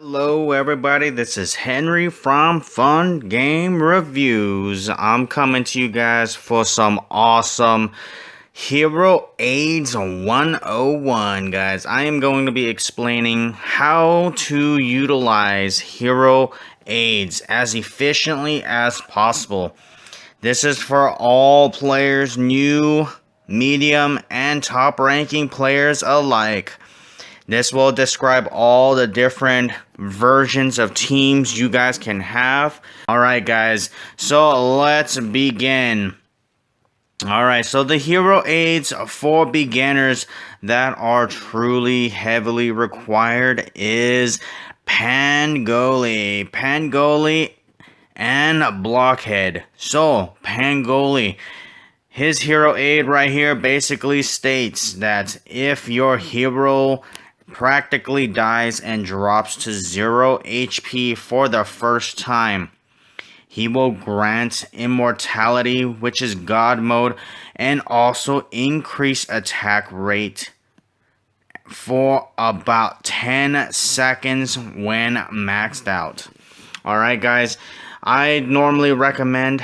Hello everybody, this is Henry from Fun Game Reviews. I'm coming to you guys for some awesome Hero Aids 101, guys. I am going to be explaining how to utilize Hero Aids as efficiently as possible. This is for all players, new, medium, and top ranking players alike. This will describe all the different versions of teams you guys can have. Alright guys, so let's begin. Alright, so the hero aids for beginners that are truly heavily required is Pangoli, and Blockhead. So, Pangoli. His hero aid right here basically states that if your hero practically dies and drops to 0 HP for the first time, he will grant immortality, which is God mode, and also increase attack rate for about 10 seconds when maxed out. Alright guys, I normally recommend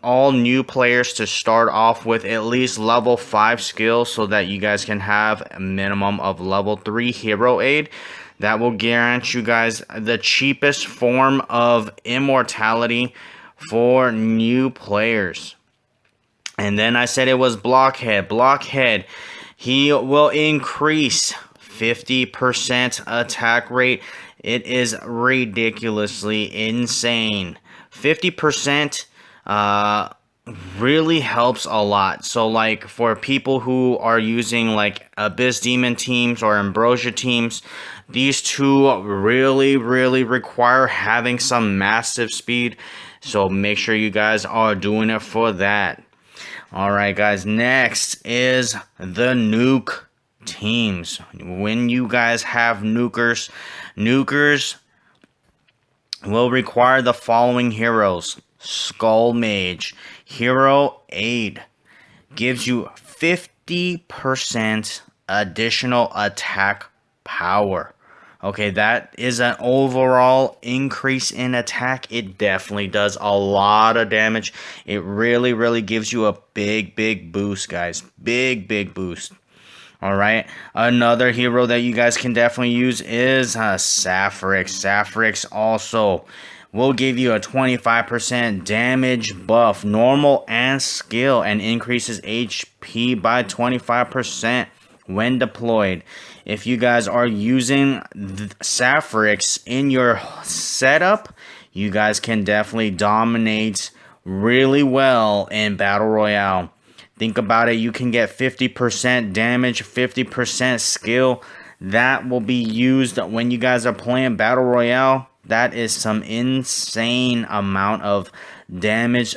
all new players to start off with at least level 5 skills so that you guys can have a minimum of level 3 hero aid. That will grant you guys the cheapest form of immortality for new players. And then I said it was Blockhead. Blockhead, he will increase 50% attack rate. It is ridiculously insane. 50% really helps a lot. So like for people who are using like Abyss Demon teams or Ambrosia teams, these two really require having some massive speed. So make sure you guys are doing it for that. Alright guys, next is the Nuke teams. When you guys have nukers will require the following heroes. Skull Mage. Hero Aid gives you 50% additional attack power. Okay, that is an overall increase in attack. It definitely does a lot of damage. It really gives you a big boost, guys. Big boost. Alright, another hero that you guys can definitely use is Sapphirex. Sapphirex also will give you a 25% damage buff, normal and skill, and increases HP by 25% when deployed. If you guys are using Sapphirex in your setup, you guys can definitely dominate really well in Battle Royale. Think about it, you can get 50% damage, 50% skill. That will be used when you guys are playing Battle Royale. That is some insane amount of damage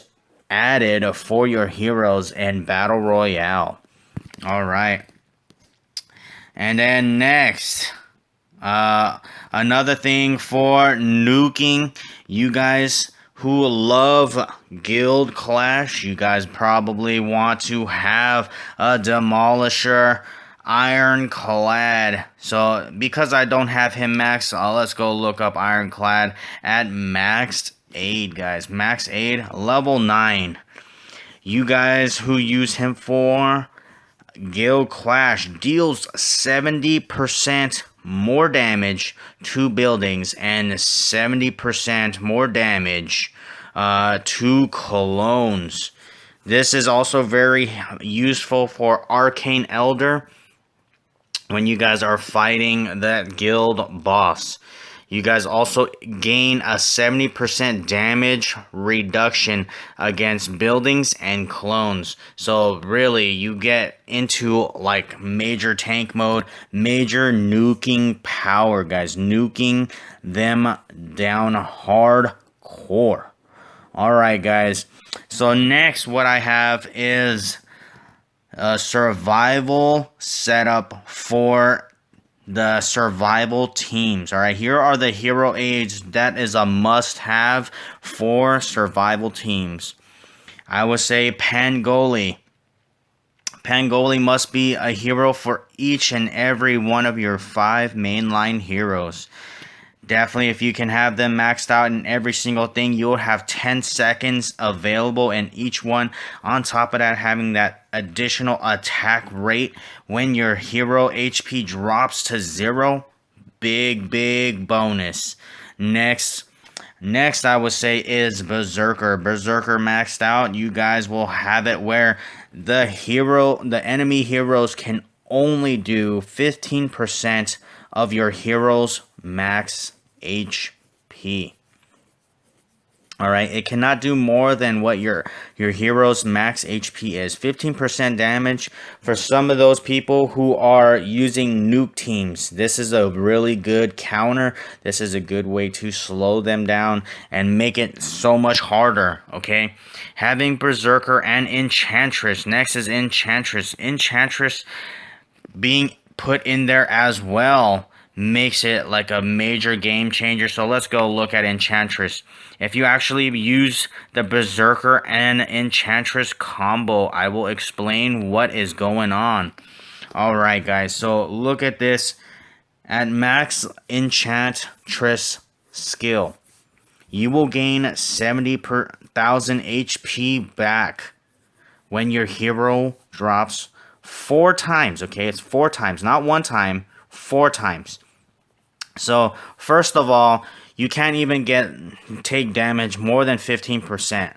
added for your heroes in Battle Royale. Alright. And then next, another thing for nuking, you guys who love Guild Clash, you guys probably want to have a Demolisher Ironclad. So because I don't have him maxed, let's go look up Ironclad at maxed aid, guys. Max aid level 9. You guys who use him for Guild Clash deals 70% more damage to buildings and 70% more damage to clones. This is also very useful for Arcane Elder when you guys are fighting that guild boss. You guys also gain a 70% damage reduction against buildings and clones. So really, you get into like major tank mode, major nuking power, guys. Nuking them down hardcore. Alright, guys. So next, what I have is a survival setup for the survival teams. Alright, here are the hero aids that is a must-have for survival teams. I would say Pangoli. Pangoli must be a hero for each and every one of your 5 mainline heroes. Definitely, if you can have them maxed out in every single thing, you'll have 10 seconds available in each one. On top of that, having that additional attack rate when your hero HP drops to 0, big bonus. Next, I would say is Berserker. Berserker maxed out. You guys will have it where the enemy heroes can only do 15% of your hero's max HP. Alright, it cannot do more than what your hero's max HP is. 15% damage for some of those people who are using nuke teams. This is a really good counter. This is a good way to slow them down and make it so much harder, okay? Having Berserker and Enchantress. Next is Enchantress. Enchantress being put in there as well makes it like a major game changer. So let's go look at Enchantress. If you actually use the Berserker and Enchantress combo, I will explain what is going on. Alright guys, so look at this. At max Enchantress skill, you will gain 70,000 HP back when your hero drops 4 times. Okay, it's 4 times, not 1 time, 4 times. So first of all, you can't even take damage more than 15%.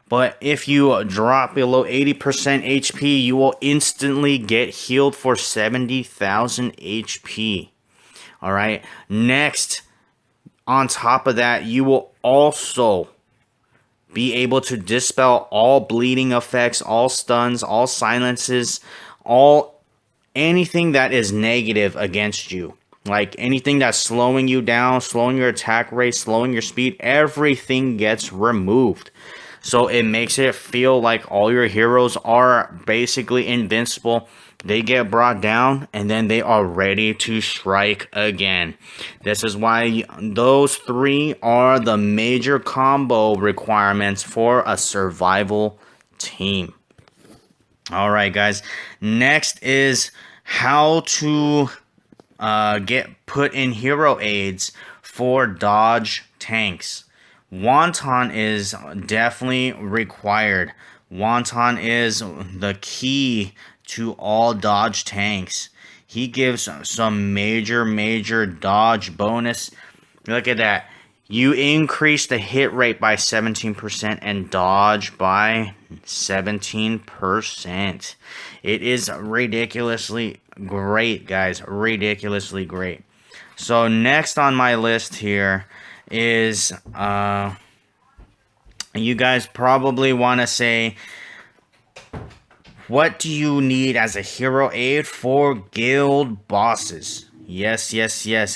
But if you drop below 80% HP, you will instantly get healed for 70,000 HP. Alright, next, on top of that, you will also be able to dispel all bleeding effects, all stuns, all silences, anything that is negative against you. Like anything that's slowing you down, slowing your attack rate, slowing your speed, everything gets removed. So it makes it feel like all your heroes are basically invincible. They get brought down and then they are ready to strike again. This is why those 3 are the major combo requirements for a survival team. Alright guys, next is how to get put in hero aids for dodge tanks. Wonton is definitely required. Wonton is the key to all dodge tanks. He gives some major dodge bonus. Look at that. You increase the hit rate by 17% and dodge by 17%. It is ridiculously great, guys. Ridiculously great. So next on my list here is you guys probably want to say, what do you need as a hero aid for guild bosses? Yes,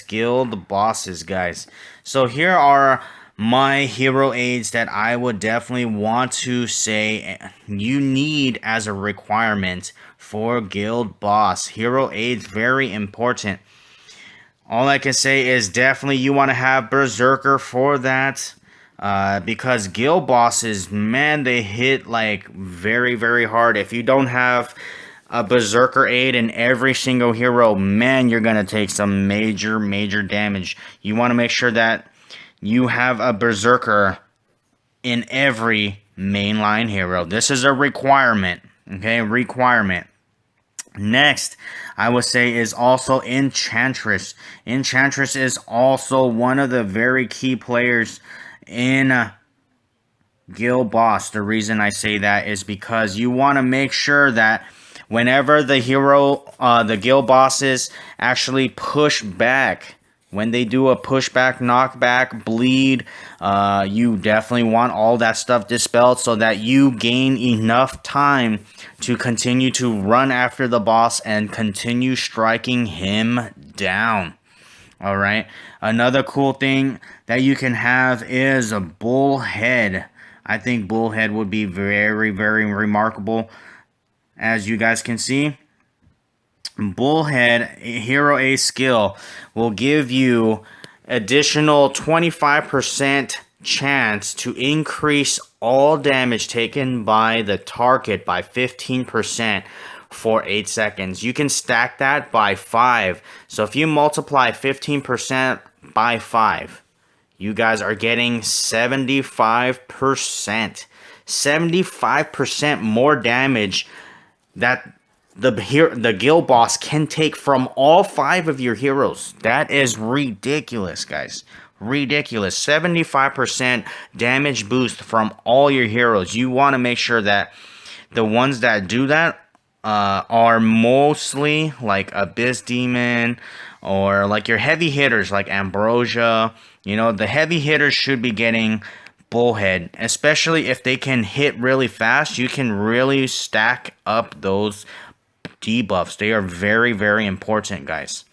guild bosses, guys. So here are my hero aids that I would definitely want to say you need as a requirement for guild boss. Hero aids, very important. All I can say is definitely you want to have Berserker for that. Because guild bosses, man, they hit like very hard. If you don't have a Berserker aid in every single hero, man, you're gonna take some major damage. You want to make sure that you have a Berserker in every mainline hero. This is a requirement, okay? Requirement. Next, I would say is also Enchantress. Enchantress is also one of the very key players in guild boss. The reason I say that is because you want to make sure that whenever the guild bosses actually push back, when they do a pushback, knockback, bleed, you definitely want all that stuff dispelled so that you gain enough time to continue to run after the boss and continue striking him down. Alright, another cool thing that you can have is a Bullhead. I think Bullhead would be very remarkable. As you guys can see, Bullhead Hero A skill will give you additional 25% chance to increase all damage taken by the target by 15% for 8 seconds. You can stack that by 5. So if you multiply 15% by 5, you guys are getting 75%. 75% more damage that the guild boss can take from all 5 of your heroes. That is ridiculous, guys. Ridiculous. 75% damage boost from all your heroes. You want to make sure that the ones that do that are mostly like Abyss Demon or like your heavy hitters like Ambrosia. You know, the heavy hitters should be getting Bullhead, especially if they can hit really fast. You can really stack up those debuffs. They are very, very important, guys.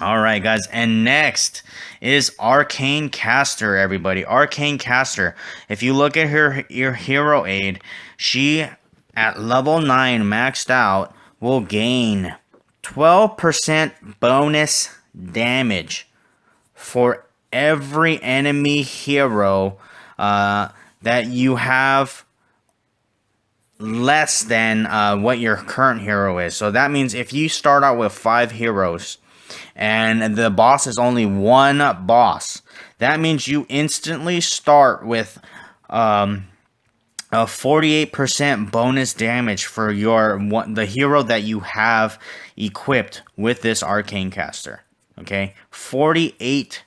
Alright, guys, and next is Arcane Caster, everybody. Arcane Caster. If you look at your hero aid, she, at level 9 maxed out, will gain 12% bonus damage for every enemy hero that you have less than what your current hero is. So that means if you start out with 5 heroes and the boss is only 1 boss, that means you instantly start with a 48% bonus damage for the hero that you have equipped with this Arcane Caster. Okay, 48%.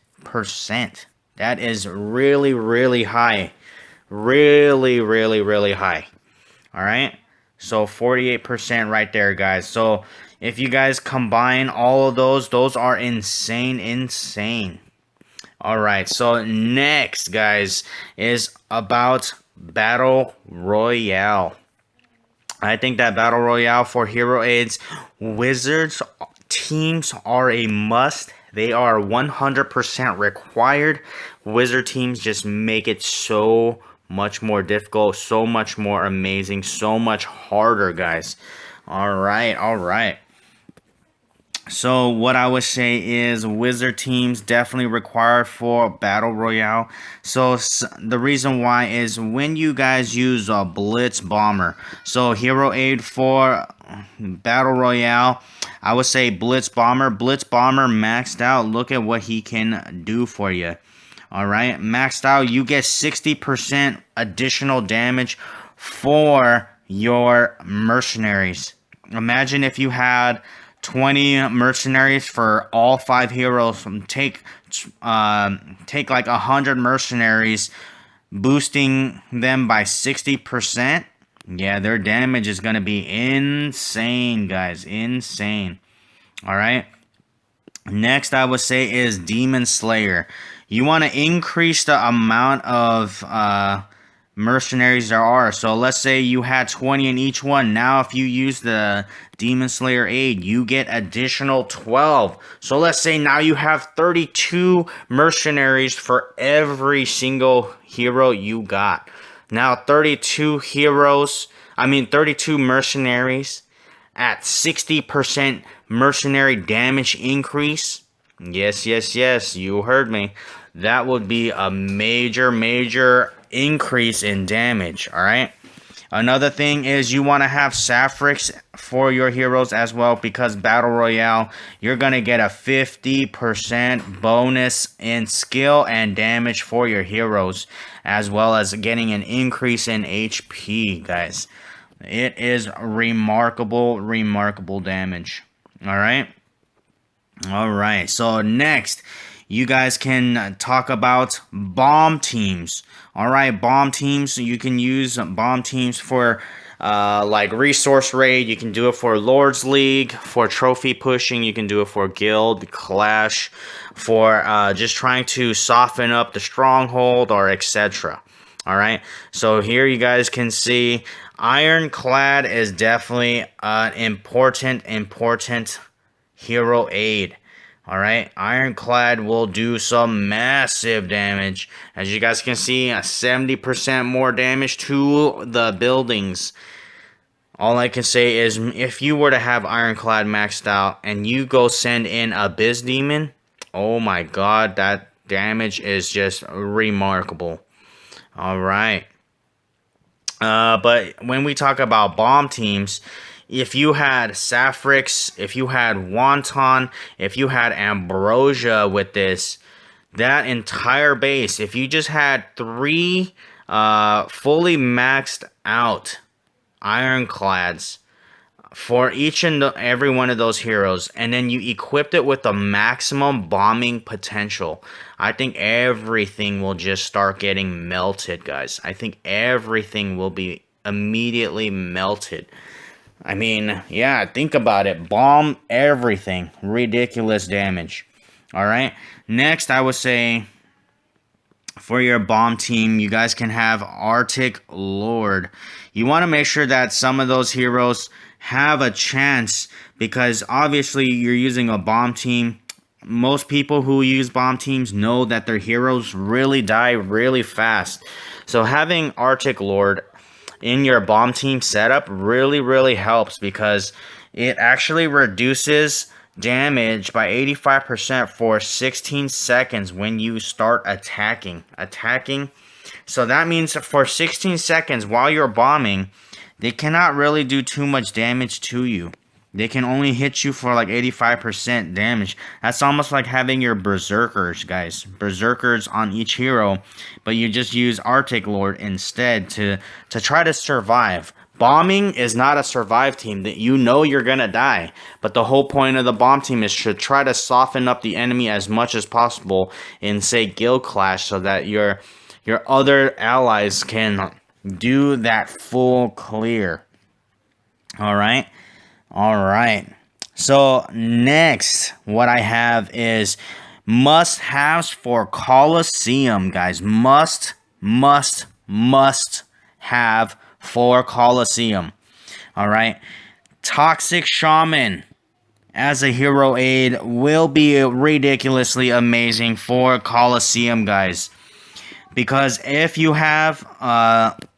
That is really, really high. Really, really, really high. Alright? So 48% right there, guys. So if you guys combine all of those are insane, insane. Alright, so next, guys, is about Battle Royale. I think that Battle Royale for hero aids, Wizards teams are a must. They are 100% required. Wizard teams just make it so much more difficult, so much more amazing, so much harder, guys. Alright, alright. So what I would say is Wizard teams definitely required for Battle Royale. So the reason why is when you guys use a Blitz Bomber. So hero aid for Battle Royale, I would say Blitz Bomber. Blitz Bomber maxed out. Look at what he can do for you. Alright, maxed out, you get 60% additional damage for your mercenaries. Imagine if you had 20 mercenaries for all 5 heroes. Take like 100 mercenaries, boosting them by 60%. Yeah, their damage is going to be insane, guys. Insane. Alright. Next, I would say is Demon Slayer. You want to increase the amount of mercenaries there are. So let's say you had 20 in each one. Now if you use the Demon Slayer aid, you get additional 12. So let's say now you have 32 mercenaries for every single hero you got. Now 32 mercenaries at 60% mercenary damage increase. Yes, yes, yes, you heard me. That would be a major, major increase in damage, alright? Another thing is you want to have Sapphics for your heroes as well, because Battle Royale, you're going to get a 50% bonus in skill and damage for your heroes, as well as getting an increase in HP, guys. It is remarkable, remarkable damage, alright? Alright, so next, you guys can talk about bomb teams. Alright, bomb teams, you can use bomb teams for like resource raid. You can do it for Lord's League, for trophy pushing. You can do it for guild, clash, for just trying to soften up the stronghold or etc. Alright, so here you guys can see Ironclad is definitely an important hero aid. Alright, Ironclad will do some massive damage. As you guys can see, 70% more damage to the buildings. All I can say is, if you were to have Ironclad maxed out and you go send in Abyss Demon, oh my god, that damage is just remarkable. Alright. But when we talk about bomb teams, if you had Sapphirex, if you had Wonton, if you had Ambrosia with this, that entire base, if you just had three fully maxed out ironclads for each and every one of those heroes, and then you equipped it with the maximum bombing potential, I think everything will just start getting melted, guys. I think everything will be immediately melted. I mean, yeah, think about it. Bomb everything. Ridiculous damage. All right. Next, I would say for your bomb team, you guys can have Arctic Lord. You want to make sure that some of those heroes have a chance, because obviously you're using a bomb team. Most people who use bomb teams know that their heroes really die really fast. So having Arctic Lord in your bomb team setup really helps, because it actually reduces damage by 85% for 16 seconds when you start attacking. So that means for 16 seconds while you're bombing, they cannot really do too much damage to you. They can only hit you for like 85% damage. That's almost like having your berserkers, guys. Berserkers on each hero, but you just use Arctic Lord instead to try to survive. Bombing is not a survive team. That you know you're gonna die, but the whole point of the bomb team is to try to soften up the enemy as much as possible in, say, guild clash, so that your other allies can do that full clear. All right. So next, what I have is must-haves for Coliseum, guys. Must have for Coliseum. All right. Toxic Shaman as a hero aid will be ridiculously amazing for Coliseum, guys. Because if you have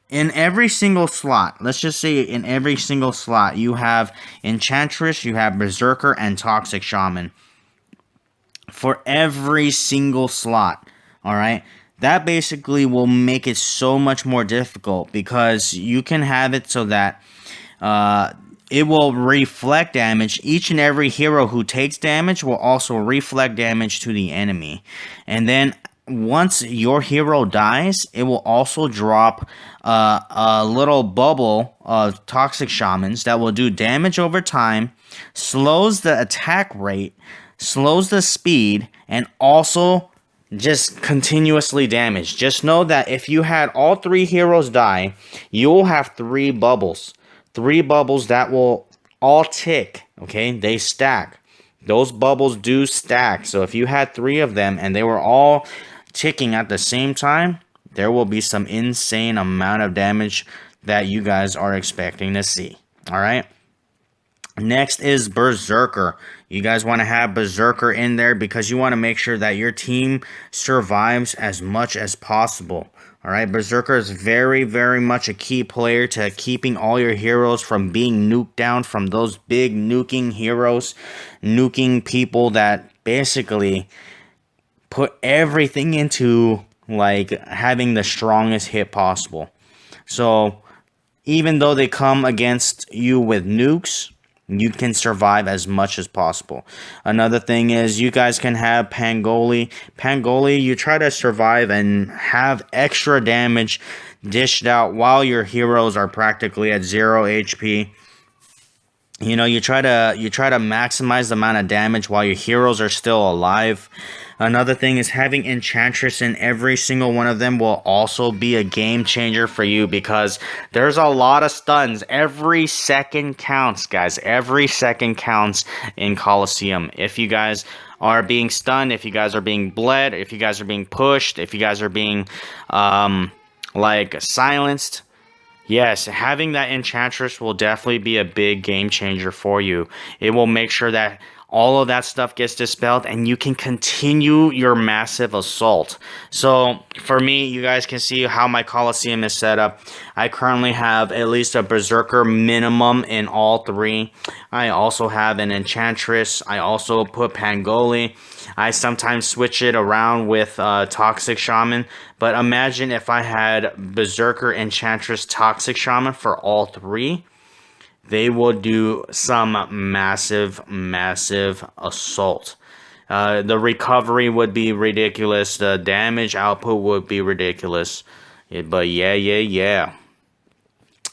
in every single slot, let's just say in every single slot, you have Enchantress, you have Berserker, and Toxic Shaman. For every single slot, alright? That basically will make it so much more difficult, because you can have it so that it will reflect damage. Each and every hero who takes damage will also reflect damage to the enemy. And then once your hero dies, it will also drop a little bubble of Toxic Shamans that will do damage over time, slows the attack rate, slows the speed, and also just continuously damage. Just know that if you had all three heroes die, you will have three bubbles. Three bubbles that will all tick, okay? They stack. Those bubbles do stack. So if you had three of them and they were all ticking at the same time, there will be some insane amount of damage that you guys are expecting to see. All right. Next is Berserker. You guys want to have Berserker in there because you want to make sure that your team survives as much as possible. All right, Berserker is very much a key player to keeping all your heroes from being nuked down from those big nuking heroes, nuking people that basically put everything into like having the strongest hit possible. So even though they come against you with nukes, you can survive as much as possible. Another thing is you guys can have Pangoli. Pangoli, you try to survive and have extra damage dished out while your heroes are practically at 0 HP. You know, you try to maximize the amount of damage while your heroes are still alive. Another thing is having Enchantress in every single one of them will also be a game changer for you, because there's a lot of stuns. Every second counts, guys. Every second counts in Coliseum. If you guys are being stunned, if you guys are being bled, if you guys are being pushed, if you guys are being like silenced, yes, having that Enchantress will definitely be a big game changer for you. It will make sure that all of that stuff gets dispelled and you can continue your massive assault. So for me, you guys can see how my Coliseum is set up. I currently have at least a Berserker minimum in all three. I also have an Enchantress. I also put Pangoli. I sometimes switch it around with Toxic Shaman. But imagine if I had Berserker, Enchantress, Toxic Shaman for all three. they will do some massive, massive assault. The recovery would be ridiculous. The damage output would be ridiculous. But yeah.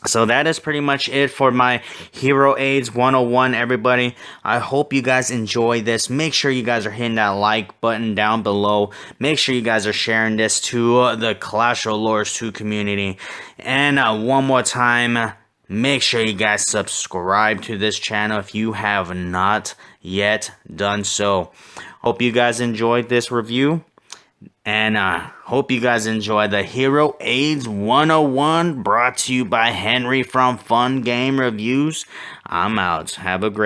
So that is pretty much it for my Hero Aids 101, everybody. I hope you guys enjoy this. Make sure you guys are hitting that like button down below. Make sure you guys are sharing this to the Clash of Lords 2 community. And one more time, make sure you guys subscribe to this channel if you have not yet done so. Hope you guys enjoyed this review. And hope you guys enjoy the Hero Aids 101 brought to you by Henry from Fun Game Reviews. I'm out. Have a great